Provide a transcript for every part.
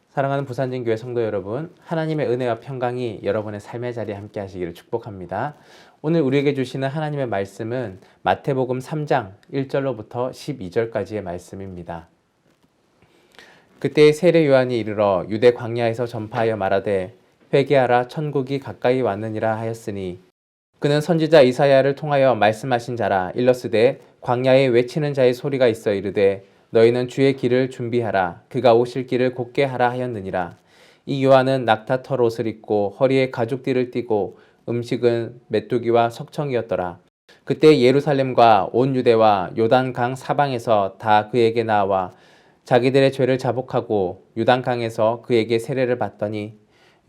사랑하는 부산진교회 성도 여러분, 하나님의 은혜와 평강이 여러분의 삶의 자리에 함께 하시기를 축복합니다. 오늘 우리에게 주시는 하나님의 말씀은 마태복음 3장 1절로부터 12절까지의 말씀입니다. 그때 세례 요한이 이르러 유대 광야에서 전파하여 말하되 회개하라 천국이 가까이 왔느니라 하였으니 그는 선지자 이사야를 통하여 말씀하신 자라. 일러스되 광야에 외치는 자의 소리가 있어 이르되 너희는 주의 길을 준비하라. 그가 오실 길을 곧게 하라 하였느니라. 이 요한은 낙타털 옷을 입고 허리에 가죽띠를 띠고 음식은 메뚜기와 석청이었더라. 그때 예루살렘과 온 유대와 요단강 사방에서 다 그에게 나와 자기들의 죄를 자복하고 요단강에서 그에게 세례를 받더니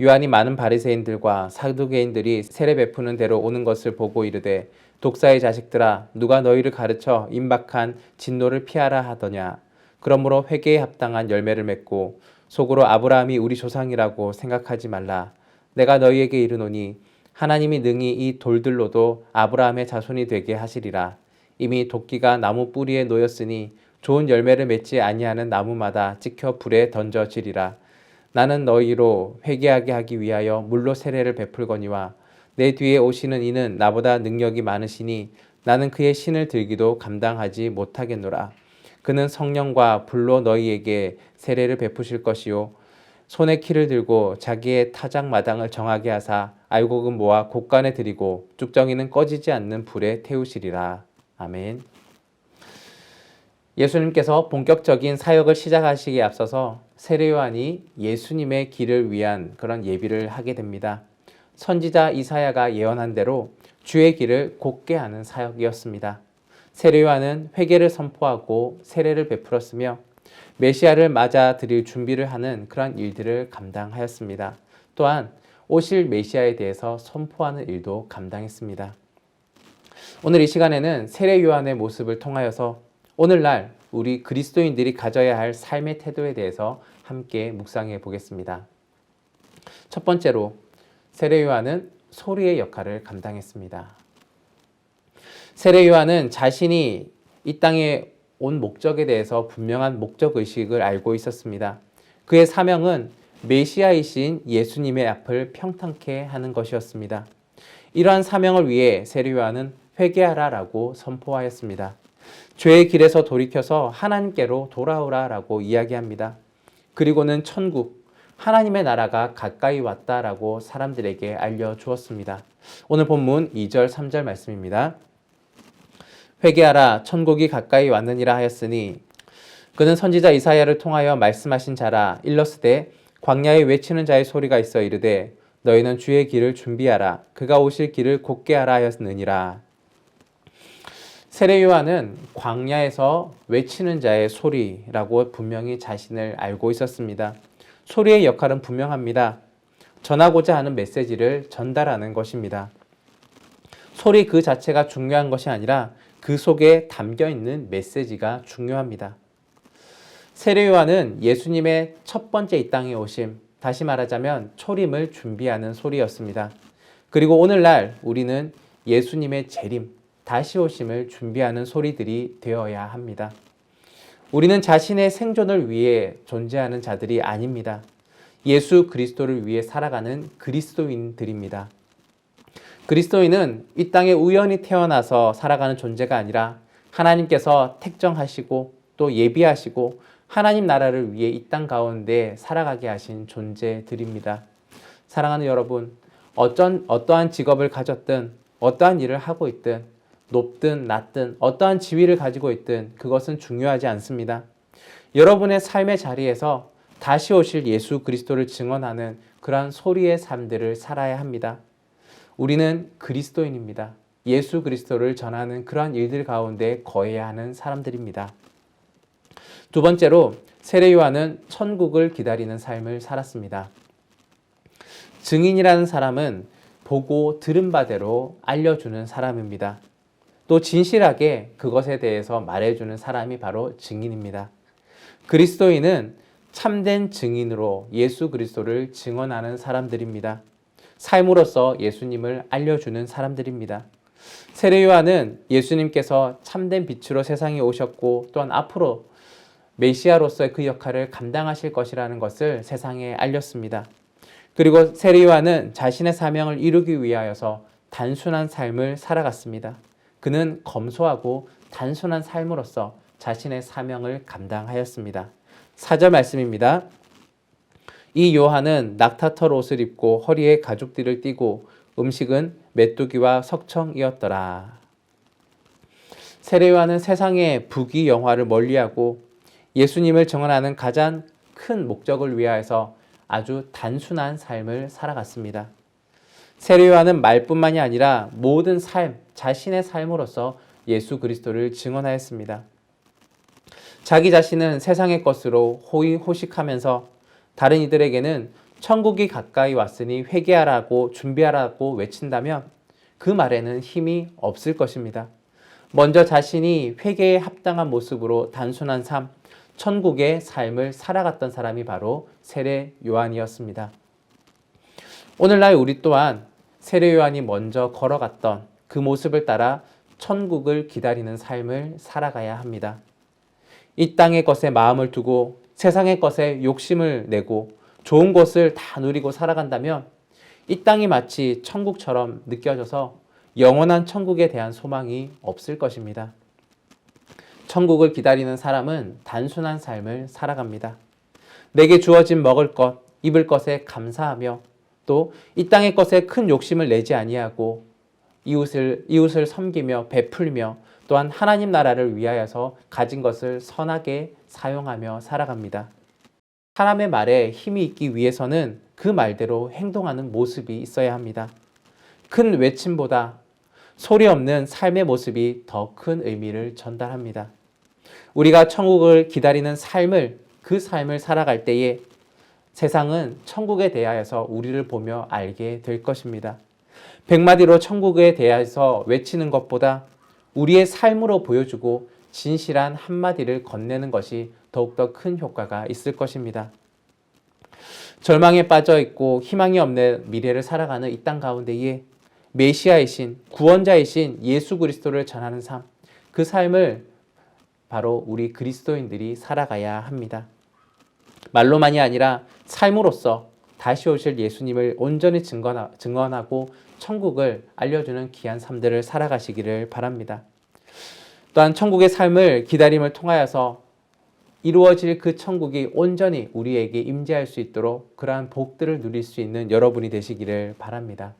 요한이 많은 바리새인들과 사두개인들이 세례 베푸는 대로 오는 것을 보고 이르되 독사의 자식들아, 누가 너희를 가르쳐 임박한 진노를 피하라 하더냐. 그러므로 회개에 합당한 열매를 맺고 속으로 아브라함이 우리 조상이라고 생각하지 말라. 내가 너희에게 이르노니 하나님이 능히 이 돌들로도 아브라함의 자손이 되게 하시리라. 이미 도끼가 나무 뿌리에 놓였으니 좋은 열매를 맺지 아니하는 나무마다 찍혀 불에 던져지리라. 나는 너희로 회개하게 하기 위하여 물로 세례를 베풀거니와 내 뒤에 오시는 이는 나보다 능력이 많으시니 나는 그의 신을 들기도 감당하지 못하겠노라. 그는 성령과 불로 너희에게 세례를 베푸실 것이요 손에 키를 들고 자기의 타작 마당을 정하게 하사 알곡은 모아 곳간에 들이고 쭉정이는 꺼지지 않는 불에 태우시리라. 아멘. 예수님께서 본격적인 사역을 시작하시기에 앞서서 세례 요한이 예수님의 길을 위한 그런 예비를 하게 됩니다. 선지자 이사야가 예언한 대로 주의 길을 곧게 하는 사역이었습니다. 세례 요한은 회개를 선포하고 세례를 베풀었으며 메시아를 맞아들일 준비를 하는 그런 일들을 감당하였습니다. 또한 오실 메시아에 대해서 선포하는 일도 감당했습니다. 오늘 이 시간에는 세례 요한의 모습을 통하여서 오늘날 우리 그리스도인들이 가져야 할 삶의 태도에 대해서 함께 묵상해 보겠습니다. 첫 번째로 세례 요한은 소리의 역할을 감당했습니다. 세례 요한은 자신이 이 땅에 온 목적에 대해서 분명한 목적의식을 알고 있었습니다. 그의 사명은 메시아이신 예수님의 앞을 평탄케 하는 것이었습니다. 이러한 사명을 위해 세례 요한은 회개하라라고 선포하였습니다. 죄의 길에서 돌이켜서 하나님께로 돌아오라라고 이야기합니다. 그리고는 천국, 하나님의 나라가 가까이 왔다라고 사람들에게 알려주었습니다. 오늘 본문 2절, 3절 말씀입니다. 회개하라, 천국이 가까이 왔느니라 하였으니 그는 선지자 이사야를 통하여 말씀하신 자라. 일러스되 광야에 외치는 자의 소리가 있어 이르되 너희는 주의 길을 준비하라. 그가 오실 길을 곧게 하라 하였느니라. 세례 요한은 광야에서 외치는 자의 소리라고 분명히 자신을 알고 있었습니다. 소리의 역할은 분명합니다. 전하고자 하는 메시지를 전달하는 것입니다. 소리 그 자체가 중요한 것이 아니라 그 속에 담겨있는 메시지가 중요합니다. 세례 요한은 예수님의 첫 번째 이 땅에 오심, 다시 말하자면 초림을 준비하는 소리였습니다. 그리고 오늘날 우리는 예수님의 재림, 다시 오심을 준비하는 소리들이 되어야 합니다. 우리는 자신의 생존을 위해 존재하는 자들이 아닙니다. 예수 그리스도를 위해 살아가는 그리스도인들입니다. 그리스도인은 이 땅에 우연히 태어나서 살아가는 존재가 아니라 하나님께서 택정하시고 또 예비하시고 하나님 나라를 위해 이 땅 가운데 살아가게 하신 존재들입니다. 사랑하는 여러분, 어떠한 직업을 가졌든 어떠한 일을 하고 있든 높든 낮든 어떠한 지위를 가지고 있든 그것은 중요하지 않습니다. 여러분의 삶의 자리에서 다시 오실 예수 그리스도를 증언하는 그러한 소리의 삶들을 살아야 합니다. 우리는 그리스도인입니다. 예수 그리스도를 전하는 그러한 일들 가운데 거해야 하는 사람들입니다. 두 번째로 세례 요한은 천국을 기다리는 삶을 살았습니다. 증인이라는 사람은 보고 들은 바대로 알려주는 사람입니다. 또 진실하게 그것에 대해서 말해주는 사람이 바로 증인입니다. 그리스도인은 참된 증인으로 예수 그리스도를 증언하는 사람들입니다. 삶으로서 예수님을 알려주는 사람들입니다. 세례 요한은 예수님께서 참된 빛으로 세상에 오셨고 또한 앞으로 메시아로서의 그 역할을 감당하실 것이라는 것을 세상에 알렸습니다. 그리고 세례 요한은 자신의 사명을 이루기 위하여서 단순한 삶을 살아갔습니다. 그는 검소하고 단순한 삶으로서 자신의 사명을 감당하였습니다. 4절 말씀입니다. 이 요한은 낙타털 옷을 입고 허리에 가죽띠를 띠고 음식은 메뚜기와 석청이었더라. 세례 요한은 세상의 부귀 영화를 멀리하고 예수님을 증언하는 가장 큰 목적을 위하여서 아주 단순한 삶을 살아갔습니다. 세례 요한은 말뿐만이 아니라 모든 삶, 자신의 삶으로서 예수 그리스도를 증언하였습니다. 자기 자신은 세상의 것으로 호의호식하면서 다른 이들에게는 천국이 가까이 왔으니 회개하라고 준비하라고 외친다면 그 말에는 힘이 없을 것입니다. 먼저 자신이 회개에 합당한 모습으로 단순한 삶, 천국의 삶을 살아갔던 사람이 바로 세례 요한이었습니다. 오늘날 우리 또한 세례 요한이 먼저 걸어갔던 그 모습을 따라 천국을 기다리는 삶을 살아가야 합니다. 이 땅의 것에 마음을 두고 세상의 것에 욕심을 내고 좋은 것을 다 누리고 살아간다면 이 땅이 마치 천국처럼 느껴져서 영원한 천국에 대한 소망이 없을 것입니다. 천국을 기다리는 사람은 단순한 삶을 살아갑니다. 내게 주어진 먹을 것, 입을 것에 감사하며 또 이 땅의 것에 큰 욕심을 내지 아니하고 이웃을 섬기며 베풀며 또한 하나님 나라를 위하여서 가진 것을 선하게 사용하며 살아갑니다. 사람의 말에 힘이 있기 위해서는 그 말대로 행동하는 모습이 있어야 합니다. 큰 외침보다 소리 없는 삶의 모습이 더 큰 의미를 전달합니다. 우리가 천국을 기다리는 그 삶을 살아갈 때에 세상은 천국에 대하여서 우리를 보며 알게 될 것입니다. 100마디로 천국에 대하여서 외치는 것보다 우리의 삶으로 보여주고 진실한 한마디를 건네는 것이 더욱더 큰 효과가 있을 것입니다. 절망에 빠져 있고 희망이 없는 미래를 살아가는 이 땅 가운데에 메시아이신 구원자이신 예수 그리스도를 전하는 삶, 그 삶을 바로 우리 그리스도인들이 살아가야 합니다. 말로만이 아니라 삶으로서 다시 오실 예수님을 온전히 증언하고 천국을 알려주는 귀한 삶들을 살아가시기를 바랍니다. 또한 천국의 삶을 기다림을 통하여서 이루어질 그 천국이 온전히 우리에게 임재할 수 있도록 그러한 복들을 누릴 수 있는 여러분이 되시기를 바랍니다.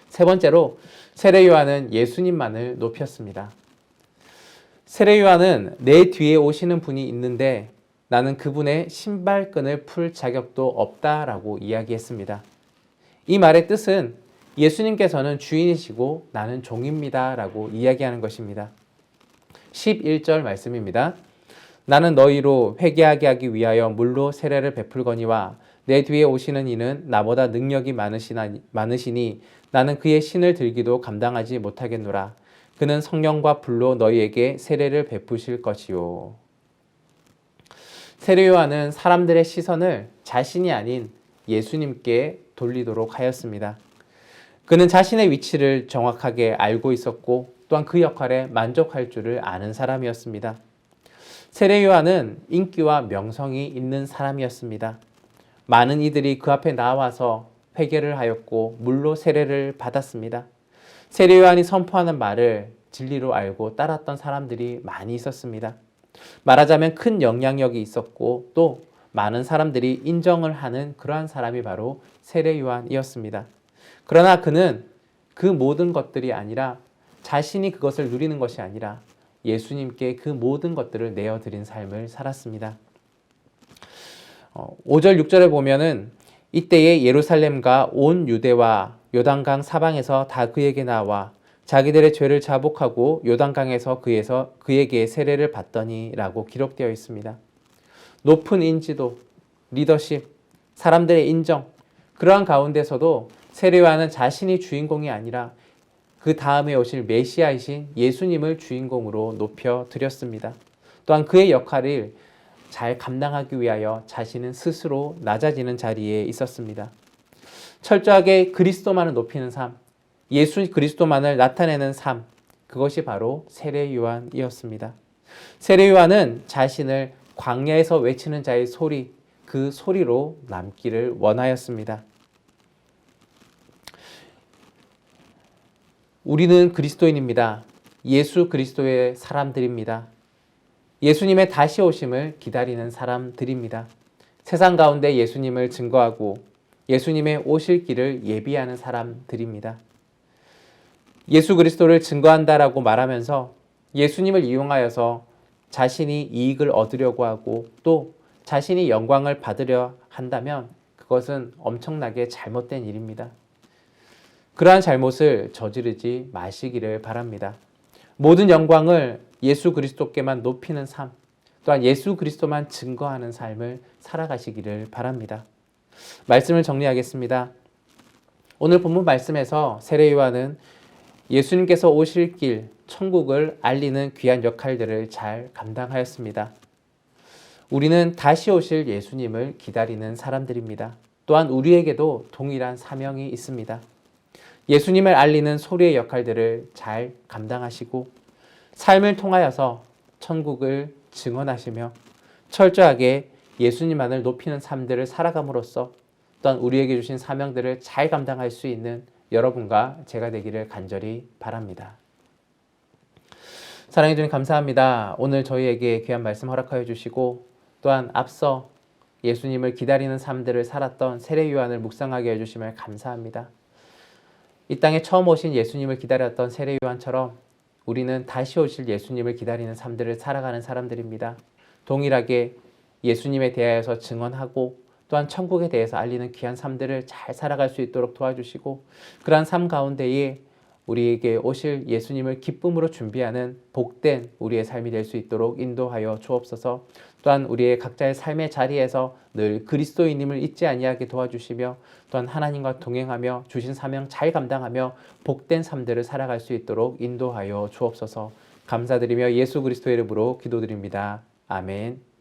세 번째로 세례 요한은 예수님만을 높였습니다. 세례 요한은 내 뒤에 오시는 분이 있는데 나는 그분의 신발끈을 풀 자격도 없다라고 이야기했습니다. 이 말의 뜻은 예수님께서는 주인이시고 나는 종입니다 라고 이야기하는 것입니다. 11절 말씀입니다. 나는 너희로 회개하게 하기 위하여 물로 세례를 베풀거니와 내 뒤에 오시는 이는 나보다 능력이 많으시니 나는 그의 신을 들기도 감당하지 못하겠노라. 그는 성령과 불로 너희에게 세례를 베푸실 것이요. 세례 요한은 사람들의 시선을 자신이 아닌 예수님께 돌리도록 하였습니다. 그는 자신의 위치를 정확하게 알고 있었고 또한 그 역할에 만족할 줄을 아는 사람이었습니다. 세례 요한은 인기와 명성이 있는 사람이었습니다. 많은 이들이 그 앞에 나와서 회개를 하였고 물로 세례를 받았습니다. 세례 요한이 선포하는 말을 진리로 알고 따랐던 사람들이 많이 있었습니다. 말하자면 큰 영향력이 있었고 또 많은 사람들이 인정을 하는 그러한 사람이 바로 세례 요한이었습니다. 그러나 그는 그 모든 것들이 아니라 자신이 그것을 누리는 것이 아니라 예수님께 그 모든 것들을 내어드린 삶을 살았습니다. 5절 6절에 보면은 이때에 예루살렘과 온 유대와 요단강 사방에서 다 그에게 나와 자기들의 죄를 자복하고 요단강에서 그에게 세례를 받더니 라고 기록되어 있습니다. 높은 인지도, 리더십, 사람들의 인정, 그러한 가운데서도 세례 요한은 자신이 주인공이 아니라 그 다음에 오실 메시아이신 예수님을 주인공으로 높여드렸습니다. 또한 그의 역할을 잘 감당하기 위하여 자신은 스스로 낮아지는 자리에 있었습니다. 철저하게 그리스도만을 높이는 삶, 예수 그리스도만을 나타내는 삶, 그것이 바로 세례 요한이었습니다. 세례 요한은 자신을 광야에서 외치는 자의 소리, 그 소리로 남기를 원하였습니다. 우리는 그리스도인입니다. 예수 그리스도의 사람들입니다. 예수님의 다시 오심을 기다리는 사람들입니다. 세상 가운데 예수님을 증거하고 예수님의 오실 길을 예비하는 사람들입니다. 예수 그리스도를 증거한다라고 말하면서 예수님을 이용하여서 자신이 이익을 얻으려고 하고 또 자신이 영광을 받으려 한다면 그것은 엄청나게 잘못된 일입니다. 그러한 잘못을 저지르지 마시기를 바랍니다. 모든 영광을 예수 그리스도께만 높이는 삶, 또한 예수 그리스도만 증거하는 삶을 살아가시기를 바랍니다. 말씀을 정리하겠습니다. 오늘 본문 말씀에서 세례 요한은 예수님께서 오실 길, 천국을 알리는 귀한 역할들을 잘 감당하였습니다. 우리는 다시 오실 예수님을 기다리는 사람들입니다. 또한 우리에게도 동일한 사명이 있습니다. 예수님을 알리는 소리의 역할들을 잘 감당하시고 삶을 통하여서 천국을 증언하시며 철저하게 예수님만을 높이는 삶들을 살아감으로써 또한 우리에게 주신 사명들을 잘 감당할 수 있는 여러분과 제가 되기를 간절히 바랍니다. 사랑해 주님 감사합니다. 오늘 저희에게 귀한 말씀 허락하여 주시고 또한 앞서 예수님을 기다리는 삶들을 살았던 세례 요한을 묵상하게 해주심을 감사합니다. 이 땅에 처음 오신 예수님을 기다렸던 세례 요한처럼 우리는 다시 오실 예수님을 기다리는 삶들을 살아가는 사람들입니다. 동일하게 예수님에 대하여서 증언하고 또한 천국에 대해서 알리는 귀한 삶들을 잘 살아갈 수 있도록 도와주시고 그러한 삶 가운데에 우리에게 오실 예수님을 기쁨으로 준비하는 복된 우리의 삶이 될 수 있도록 인도하여 주옵소서. 또한 우리의 각자의 삶의 자리에서 늘 그리스도인임을 잊지 아니하게 도와주시며 또한 하나님과 동행하며 주신 사명 잘 감당하며 복된 삶들을 살아갈 수 있도록 인도하여 주옵소서. 감사드리며 예수 그리스도의 이름으로 기도드립니다. 아멘.